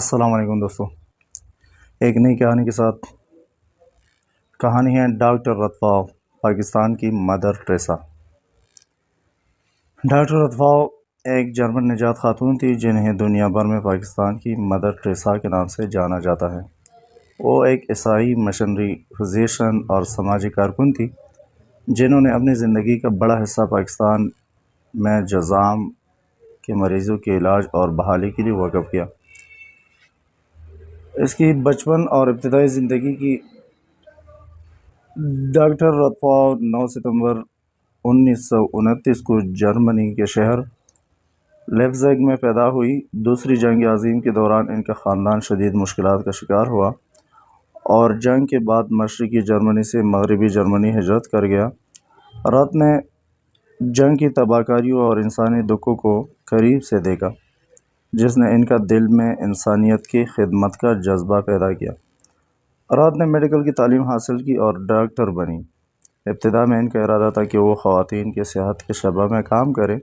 السلام علیکم دوستو، ایک نئی کہانی کے ساتھ۔ کہانی ہے ڈاکٹر رتفاؤ، پاکستان کی مدر ٹریسا۔ ڈاکٹر رتفاؤ ایک جرمن نجات خاتون تھی جنہیں دنیا بھر میں پاکستان کی مدر ٹریسا کے نام سے جانا جاتا ہے۔ وہ ایک عیسائی مشنری، فزیشین اور سماجی کارکن تھی جنہوں نے اپنی زندگی کا بڑا حصہ پاکستان میں جذام کے مریضوں کے علاج اور بحالی کے لیے وقف کیا۔ اس کی بچپن اور ابتدائی زندگی کی ڈاکٹر رتفاؤ 9 ستمبر 1929 کو جرمنی کے شہر لیپزگ میں پیدا ہوئی۔ دوسری جنگ عظیم کے دوران ان کا خاندان شدید مشکلات کا شکار ہوا اور جنگ کے بعد مشرقی جرمنی سے مغربی جرمنی ہجرت کر گیا۔ رت نے جنگ کی تباہ کاریوں اور انسانی دکھوں کو قریب سے دیکھا، جس نے ان کا دل میں انسانیت کی خدمت کا جذبہ پیدا کیا۔ رت نے میڈیکل کی تعلیم حاصل کی اور ڈاکٹر بنی۔ ابتدا میں ان کا ارادہ تھا کہ وہ خواتین کی صحت کے شعبہ میں کام کریں،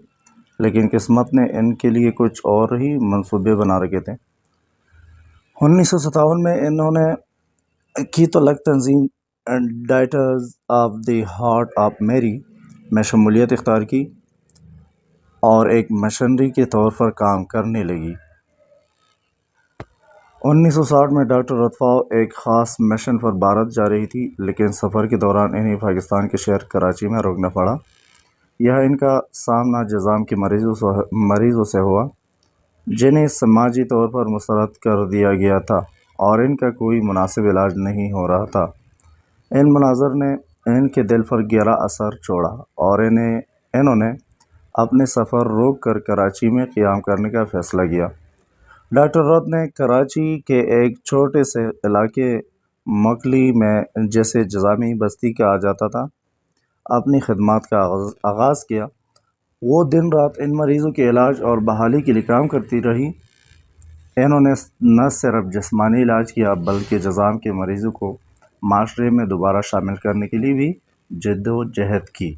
لیکن قسمت نے ان کے لیے کچھ اور ہی منصوبے بنا رکھے تھے۔ 1957 میں انہوں نے کی طلق تنظیم daughters of the heart of میری میں شمولیت اختیار کی اور ایک مشنری کے طور پر کام کرنے لگی۔ 1960 میں ڈاکٹر رتفاؤ ایک خاص مشن پر بھارت جا رہی تھی، لیکن سفر کے دوران انہیں پاکستان کے شہر کراچی میں رکنا پڑا۔ یہاں ان کا سامنا جذام کے مریضوں سے ہوا جنہیں سماجی طور پر مسترد کر دیا گیا تھا اور ان کا کوئی مناسب علاج نہیں ہو رہا تھا۔ ان مناظر نے ان کے دل پر گہرا اثر چھوڑا اور انہوں نے اپنے سفر روک کر کراچی میں قیام کرنے کا فیصلہ کیا۔ ڈاکٹر رت نے کراچی کے ایک چھوٹے سے علاقے مکلی میں، جسے جذامی بستی کہا جاتا تھا، اپنی خدمات کا آغاز کیا۔ وہ دن رات ان مریضوں کے علاج اور بحالی کے لیے کام کرتی رہی۔ انہوں نے نہ صرف جسمانی علاج کیا بلکہ جذام کے مریضوں کو معاشرے میں دوبارہ شامل کرنے کے لیے بھی جدوجہد کی۔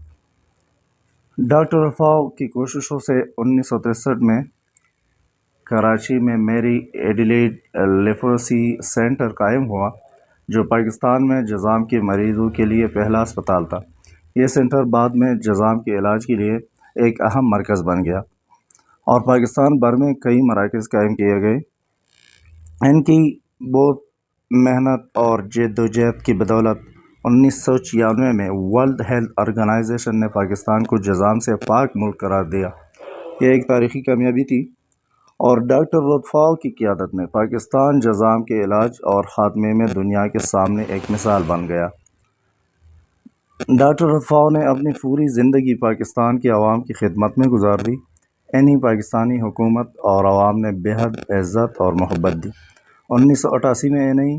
ڈاکٹر رتفاؤ کی کوششوں سے 1963 میں کراچی میں میری ایڈیلیڈ لیپروسی سینٹر قائم ہوا، جو پاکستان میں جذام کے مریضوں کے لیے پہلا اسپتال تھا۔ یہ سینٹر بعد میں جذام کے علاج کے لیے ایک اہم مرکز بن گیا اور پاکستان بھر میں کئی مراکز قائم کیے گئے۔ ان کی بہت محنت اور جدوجہد کی بدولت 1996 میں ورلڈ ہیلتھ آرگنائزیشن نے پاکستان کو جذام سے پاک ملک قرار دیا۔ یہ ایک تاریخی کامیابی تھی اور ڈاکٹر رتفاؤ کی قیادت میں پاکستان جذام کے علاج اور خاتمے میں دنیا کے سامنے ایک مثال بن گیا۔ ڈاکٹر رتفاؤ نے اپنی پوری زندگی پاکستان کے عوام کی خدمت میں گزار دی۔ انہیں پاکستانی حکومت اور عوام نے بے حد عزت اور محبت دی۔ 1988 میں انہیں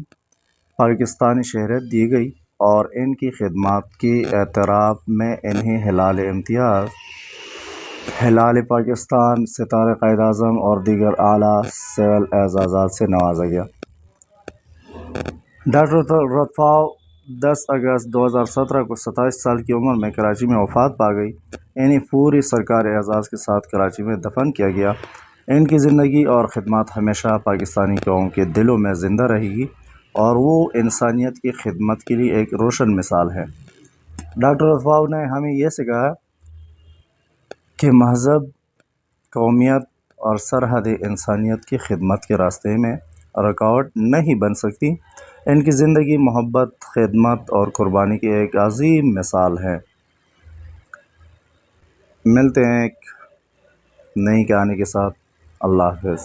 پاکستانی شہریت دی گئی اور ان کی خدمات کے اعتراف میں انہیں ہلال امتیاز، ہلال پاکستان، ستارہ قائد اعظم اور دیگر اعلیٰ سول اعزازات سے نوازا گیا۔ ڈاکٹر رتفاؤ 10 اگست 2017 کو 27 سال کی عمر میں کراچی میں وفات پا گئی۔ انہیں پوری سرکاری اعزاز کے ساتھ کراچی میں دفن کیا گیا۔ ان کی زندگی اور خدمات ہمیشہ پاکستانی قوم کے دلوں میں زندہ رہے گی اور وہ انسانیت کی خدمت کے لیے ایک روشن مثال ہے۔ ڈاکٹر رتفاؤ نے ہمیں یہ سکھایا کہ مذہب، قومیت اور سرحد انسانیت کی خدمت کے راستے میں رکاوٹ نہیں بن سکتی۔ ان کی زندگی محبت، خدمت اور قربانی کی ایک عظیم مثال ہے۔ ملتے ہیں ایک نئی کہانی کے ساتھ۔ اللہ حافظ۔